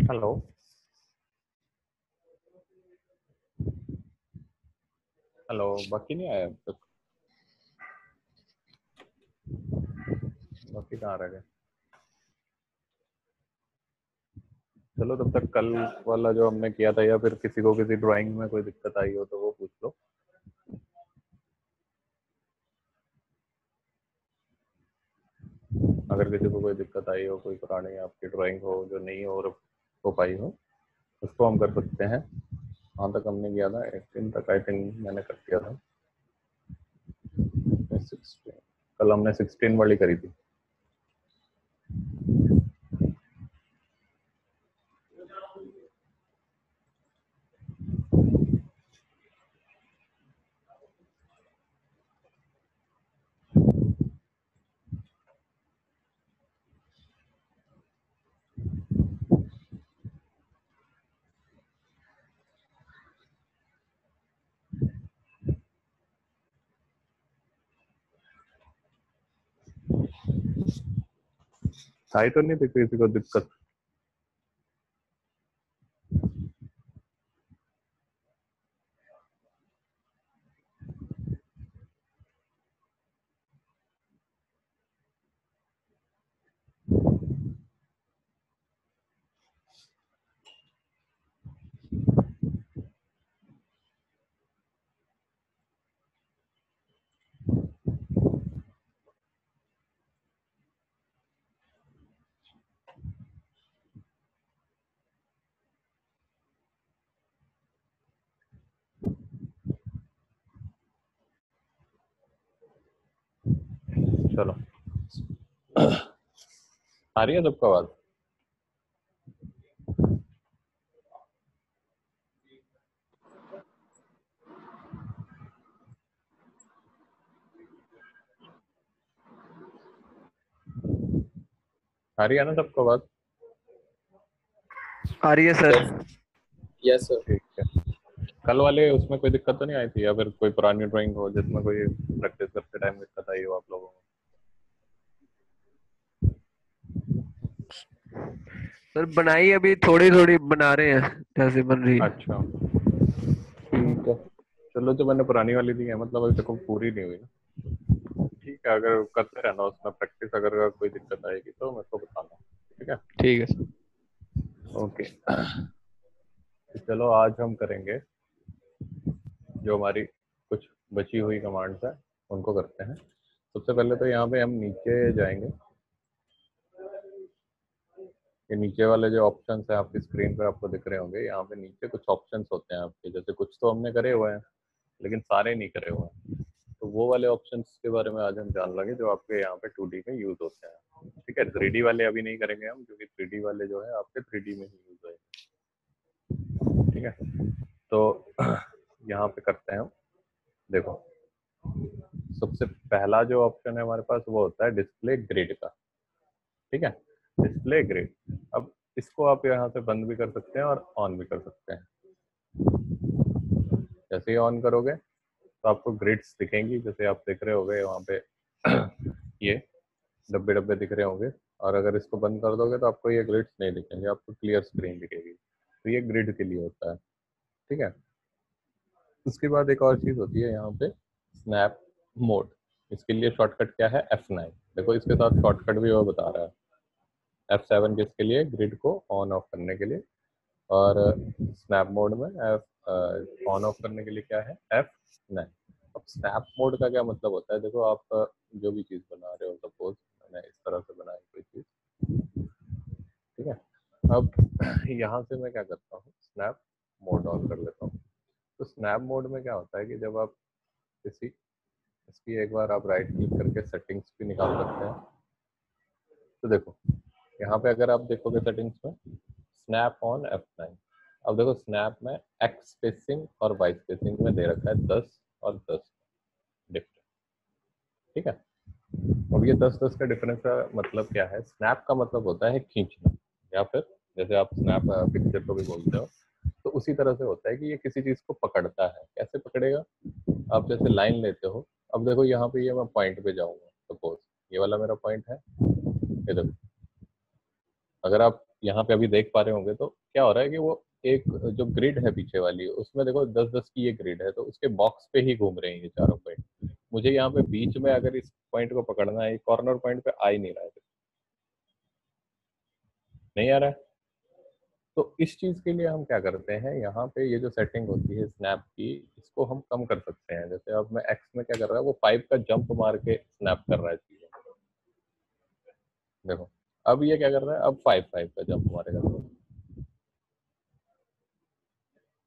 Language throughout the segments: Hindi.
हेलो। हेलो, बाकी नहीं आया अब तक। बाकी कहाँ रह गए? चलो तब तक कल वाला जो हमने किया था, या फिर किसी को किसी ड्राइंग में कोई दिक्कत आई हो तो वो पूछ लो। अगर किसी को कोई दिक्कत आई हो, कोई पुरानी आपकी ड्राइंग हो जो नहीं हो पाई हो, उसको हम कर सकते हैं। वहाँ तक हमने किया था 18 तक, आई थिंक मैंने कर दिया था। 16, कल हमने 16 वाली करी थी। आई तो नहीं थी किसी को दिक्कत? चलो, आ रही है सबको आवाज? आ रही है ना सबको आवाज? आ रही है सर। Yes sir. ठीक है। कल वाले उसमें कोई दिक्कत तो नहीं आई थी, या फिर कोई पुरानी ड्राइंग हो जिसमें कोई प्रैक्टिस करते टाइम दिक्कत आई हो आप लोगों को? सर बनाई अभी थोड़ी थोड़ी बना रहे हैं जैसे बन रही है। अच्छा, ठीक है। चलो, जो मैंने पुरानी वाली दी है, मतलब अभी तक वो पूरी नहीं हुई ना। ठीक है, अगर करते रहना उसमें प्रैक्टिस, अगर कोई दिक्कत आएगी तो मेरे को बताना। ठीक है। ठीक है सर। ओके। तो चलो, आज हम करेंगे जो हमारी कुछ बची हुई कमांड्स है उनको करते हैं। सबसे पहले तो यहाँ पे हम नीचे जाएंगे। ये नीचे वाले जो ऑप्शंस है आपकी स्क्रीन पे आपको दिख रहे होंगे, यहाँ पे नीचे कुछ ऑप्शंस होते हैं आपके, जैसे कुछ तो हमने करे हुए हैं लेकिन सारे नहीं करे हुए हैं। तो वो वाले ऑप्शंस के बारे में आज हम जान लेंगे जो आपके यहाँ पे 2D में यूज होते हैं। ठीक है, 3D वाले अभी नहीं करेंगे हम, क्योंकि 3D वाले जो है आपके 3D में ही यूज होंगे। ठीक है, तो यहाँ पे करते हैं हम। देखो, सबसे पहला जो ऑप्शन है हमारे पास वो होता है डिस्प्ले ग्रिड का। ठीक है, डिस्प्ले ग्रिड। अब इसको आप यहाँ से बंद भी कर सकते हैं और ऑन भी कर सकते हैं। जैसे ही ऑन करोगे तो आपको ग्रिड्स दिखेंगी, जैसे आप देख रहे होगे वहाँ पे ये डब्बे डब्बे दिख रहे होंगे। और अगर इसको बंद कर दोगे तो आपको ये ग्रिड्स नहीं दिखेंगे, आपको क्लियर स्क्रीन दिखेगी। तो ये ग्रिड के लिए होता है। ठीक है, उसके बाद एक और चीज़ होती है यहाँ पे, स्नैप मोड। इसके लिए शॉर्टकट क्या है? F9। देखो, इसके साथ शॉर्टकट भी वो बता रहा है। F7 किसके लिए? ग्रिड को ऑन ऑफ करने के लिए। और स्नैप मोड में ऑन ऑफ करने के लिए क्या है? F9। अब स्नैप मोड का क्या मतलब होता है? देखो, आप जो भी चीज़ बना रहे हो, सपोज मैंने इस तरह से बनाई कोई चीज़। ठीक है, अब यहाँ से मैं क्या करता हूँ, स्नैप मोड ऑन कर लेता हूँ। तो स्नैप मोड में क्या होता है कि जब आप किसी इसकी एक बार आप राइट क्लिक करके सेटिंग्स भी निकाल सकते हैं। तो देखो, यहाँ पे अगर आप देखोगे सेटिंग्स में, स्नैप ऑन F9। अब देखो, स्नैप में एक्स स्पेसिंग और वाई स्पेसिंग में दे रखा है 10 और 10 डिफरेंस। ठीक है, अब ये 10-10 का डिफरेंस का मतलब क्या है? स्नैप का मतलब होता है खींचना, या फिर जैसे आप स्नैप पिक्चर को भी बोलते हो, तो उसी तरह से होता है कि ये किसी चीज को पकड़ता है। कैसे पकड़ेगा? आप जैसे लाइन लेते हो, अब देखो यहाँ पे ये मैं पॉइंट पे जाऊंगा, सपोज ये वाला मेरा पॉइंट है। ये देखो, अगर आप यहाँ पे अभी देख पा रहे होंगे तो क्या हो रहा है कि वो एक जो ग्रिड है पीछे वाली, उसमें देखो 10-10 की ये ग्रिड है, तो उसके बॉक्स पे ही घूम रहे हैं ये चारों पॉइंट। मुझे यहाँ पे बीच में अगर इस पॉइंट को पकड़ना है, कॉर्नर पॉइंट पे आ ही नहीं रहा है, नहीं आ रहा है। तो इस चीज के लिए हम क्या करते हैं, यहाँ पे ये जो सेटिंग होती है स्नैप की, इसको हम कम कर सकते हैं। जैसे अब मैं एक्स में क्या कर रहा है, वो 5 का जंप मार के स्नैप कर रहा है चीजें। देखो अब ये क्या कर रहा है, अब 5 का जंप मारेगा तो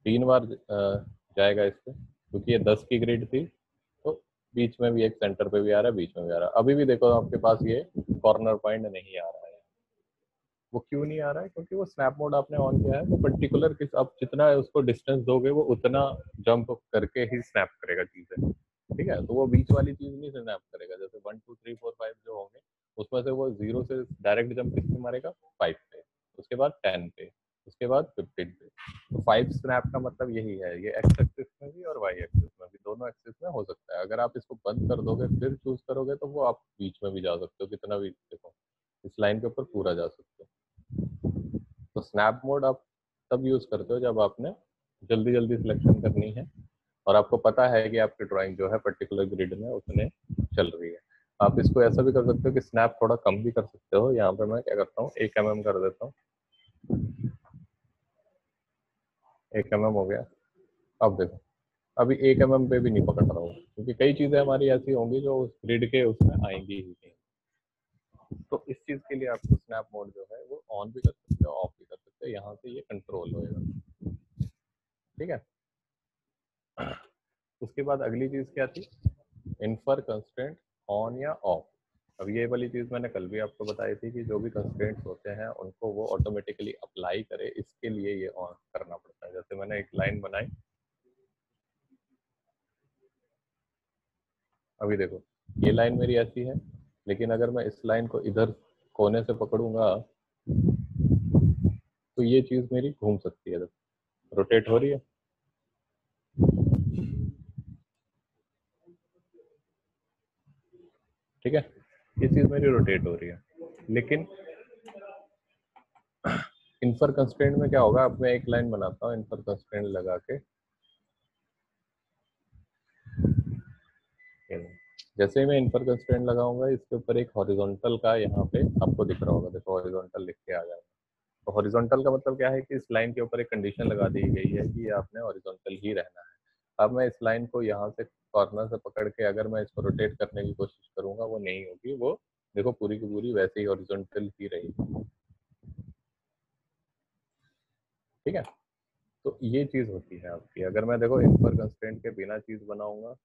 3 बार जाएगा इस पे, क्योंकि ये 10 की ग्रिड थी। तो बीच में भी एक, सेंटर पे भी आ रहा है, बीच में भी आ रहा है। अभी भी देखो आपके पास ये कॉर्नर पॉइंट नहीं आ रहा है। वो क्यों नहीं आ रहा है, क्योंकि वो स्नैप मोड आपने ऑन किया है। वो पर्टिकुलर किस, आप जितना उसको डिस्टेंस दोगे वो उतना जंप करके ही स्नैप करेगा चीजें। ठीक है, तो वो बीच वाली चीज नहीं स्नैप करेगा। जैसे 1 2 3 4 5 जो होंगे, उसमें से वो 0 से डायरेक्ट जंप किस पे मारेगा, 5 पे, उसके बाद 10 पे, उसके बाद 15 पे। तो 5 स्नैप का मतलब यही है, ये एक्स एक्सिस में भी और वाई एक्सिस में भी, दोनों एक्सिस में हो सकता है। अगर आप इसको बंद कर दोगे फिर चूज करोगे तो वो आप बीच में भी जा सकते हो, कितना भी देखो इस लाइन के ऊपर पूरा जा सकते हो। तो स्नैप मोड आप तब यूज करते हो जब आपने जल्दी जल्दी सिलेक्शन करनी है और आपको पता है कि आपकी ड्राइंग जो है पर्टिकुलर ग्रिड में उतने चल रही है। आप इसको ऐसा भी कर सकते हो कि स्नैप थोड़ा कम भी कर सकते हो। यहाँ पे मैं क्या करता हूँ, 1 mm कर देता हूँ। 1 mm हो गया। अब देखो अभी 1 mm पे भी नहीं पकड़ रहा हूँ, क्योंकि कई चीजें हमारी ऐसी होंगी जो उस ग्रिड के उसमें आएंगी ही नहीं। तो इस चीज के लिए आपको स्नैप मोड जो है वो ऑन भी कर सकते हो, ऑफ भी कर सकते हो। यहाँ से ये कंट्रोल होएगा। ठीक है। उसके बाद अगली चीज क्या थी, इन्फर कंस्ट्रेंट ऑन या ऑफ। अब ये वाली चीज मैंने कल भी आपको बताई थी कि जो भी कंस्ट्रेंट्स होते हैं उनको वो ऑटोमेटिकली अप्लाई करे, इसके लिए ये ऑन करना पड़ता है। जैसे मैंने एक लाइन बनाई, अभी देखो ये लाइन मेरी ऐसी है, लेकिन अगर मैं इस लाइन को इधर कोने से पकड़ूंगा तो ये चीज मेरी घूम सकती है, रोटेट हो रही है। ठीक है, ये चीज मेरी रोटेट हो रही है। लेकिन इन्फर कंस्ट्रेंट में क्या होगा, अब मैं एक लाइन बनाता हूँ इन्फर कंस्ट्रेंट लगा के। जैसे ही मैं इन्फर कंस्ट्रेंट लगाऊंगा, इसके ऊपर एक हॉरिजॉन्टल का यहाँ पे आपको दिख रहा होगा, देखो हॉरिजॉन्टल लिख के आ जाएगा। तो हॉरिजॉन्टल का मतलब क्या है कि इस लाइन के ऊपर एक कंडीशन लगा दी गई है कि आपने हॉरिजॉन्टल ही रहना है। अब मैं इस लाइन को यहाँ से कॉर्नर से पकड़ के अगर मैं इसको रोटेट करने की कोशिश करूंगा, वो नहीं होगी। वो देखो पूरी की पूरी वैसे ही हॉरिजॉन्टल ही रहेगी। ठीक है, तो ये चीज होती है आपकी। अगर मैं देखो इन्फर कंस्ट्रेंट के बिना चीज बनाऊंगा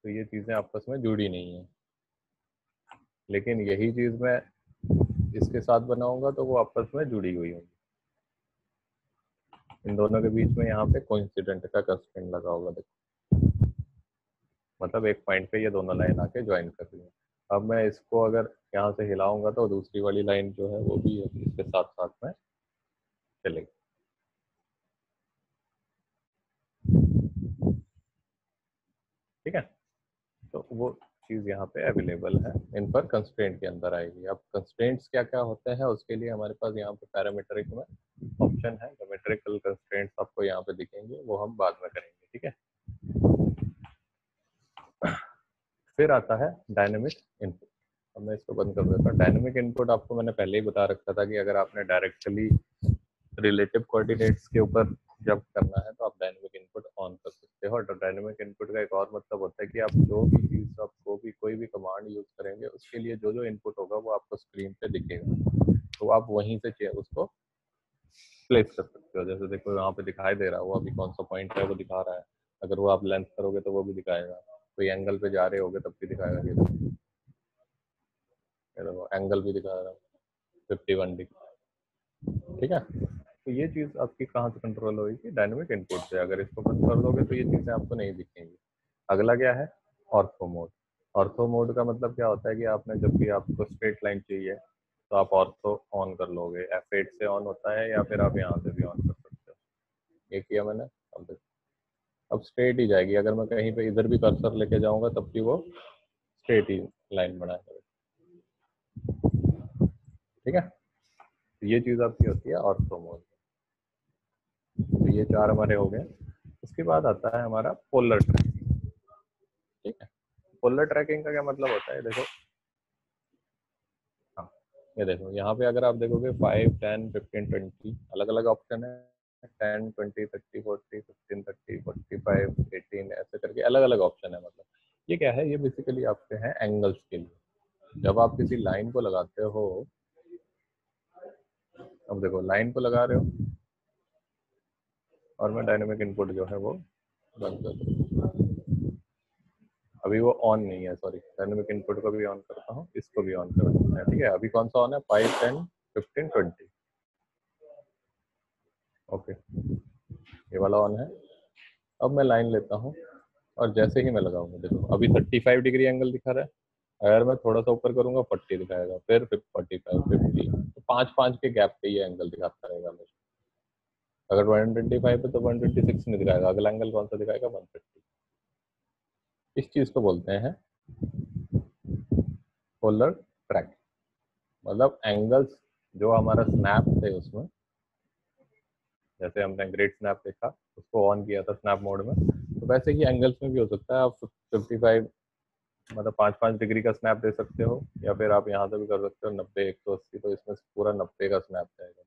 तो ये चीजें आपस में जुड़ी नहीं है। लेकिन यही चीज मैं इसके साथ बनाऊंगा तो वो आपस में जुड़ी हुई होगी। इन दोनों के बीच में यहाँ पे कोइंसिडेंट का कंस्ट्रेंट लगा होगा, देखो मतलब एक पॉइंट पे ये दोनों लाइन आके ज्वाइन कर रही है। अब मैं इसको अगर यहाँ से हिलाऊंगा तो दूसरी वाली लाइन जो है वो भी इसके साथ साथ में चलेगी। ठीक है, तो वो चीज यहाँ पे अवेलेबल है, इन पर कंस्ट्रेंट के अंदर आएगी। अब कंस्ट्रेंट्स क्या क्या होते हैं उसके लिए हमारे पास यहाँ पे पैरामीट्रिक में ऑप्शन है। ज्योमेट्रिकल कंस्ट्रेंट्स आपको यहाँ पे दिखेंगे, वो हम बाद में करेंगे। ठीक है, फिर आता है डायनेमिक इनपुट। अब मैं इसको बंद कर देता हूँ। डायनेमिक इनपुट आपको मैंने पहले ही बता रखा था कि अगर आपने डायरेक्टली रिलेटिव कोऑर्डिनेट्स के ऊपर जब करना है तो आप डायनेमिक इनपुट ऑन कर सकते हो। और डायनेमिक इनपुट का एक और मतलब होता है कि आप जो भी चीज, आपको भी कोई भी कमांड यूज करेंगे उसके लिए जो जो इनपुट होगा वो आपको स्क्रीन पे दिखेगा, तो आप वहीं से उसको प्लेस कर सकते हो। जैसे देखो यहाँ पे दिखाई दे रहा है वो अभी कौन सा पॉइंट है वो दिखा रहा है। अगर वो आप लेंथ करोगे तो वो भी दिखाएगा, कोई एंगल पे जा रहे होगे तब भी दिखाएगा। ये देखो एंगल भी दिखा रहा है 51 डिग्री। ठीक है, तो ये चीज आपकी कहाँ से कंट्रोल होगी, डायनेमिक इनपुट से। अगर इसको बंद कर दोगे तो ये चीजें आपको नहीं दिखेंगी। अगला क्या है, ऑर्थो मोड। ऑर्थो मोड का मतलब क्या होता है कि आपने जब भी आपको स्ट्रेट लाइन चाहिए तो आप ऑर्थो ऑन कर लोगे। F8 से ऑन होता है या फिर आप यहाँ से भी ऑन कर सकते हो। ये किया मैंने, अब स्ट्रेट ही जाएगी। अगर मैं कहीं पे इधर भी कर्सर लेके जाऊंगा तब भी वो स्ट्रेट ही लाइन बनाएगा। ठीक है, तो ये चीज़ आपकी होती है ऑर्थो मोड। तो ये 4 हमारे हो गए। उसके बाद आता है हमारा पोलर ट्रैकिंग। ठीक है, पोलर ट्रैकिंग का क्या मतलब होता है, देखो हाँ, ये देखो यहाँ पे अगर आप देखोगे 5, 10, 15, 20 अलग अलग ऑप्शन है। 10, 20, 30, 40, 15, 30, 45, 18 ऐसे करके अलग अलग ऑप्शन है। मतलब ये क्या है, ये बेसिकली आपके हैं एंगल्स के लिए। जब आप किसी लाइन को लगाते हो, अब देखो लाइन को लगा रहे हो और मैं डायनेमिक इनपुट जो है वो बंद कर दूँ। अभी वो ऑन नहीं है, सॉरी, डायनेमिक इनपुट को भी ऑन करता हूँ, इसको भी ऑन कर देते हैं। ठीक है, अभी कौन सा ऑन है, 5, 10, 15, 20। ओके, ये वाला ऑन है। अब मैं लाइन लेता हूँ और जैसे ही मैं लगाऊंगा, देखो अभी 35 डिग्री एंगल दिखा रहा है। अगर मैं थोड़ा सा ऊपर करूंगा 40 दिखाएगा, फिर 45, 50, तो 5-5 के गैप पे ये एंगल दिखाता रहेगा मुझे। अगर 125 है तो 126 नहीं दिखाएगा, अगला एंगल कौन सा दिखाएगा, 150। इस चीज को बोलते हैं पोलर ट्रैक। मतलब एंगल्स जो हमारा स्नैप थे उसमें, जैसे हमने ग्रेट स्नैप देखा, उसको ऑन किया था स्नैप मोड में, तो वैसे ही एंगल्स में भी हो सकता है। आप 55 मतलब 5-5 डिग्री का स्नैप दे सकते हो, या फिर आप यहाँ से भी कर सकते हो 90, 180, तो इसमें पूरा 90 का स्नैप जाएगा।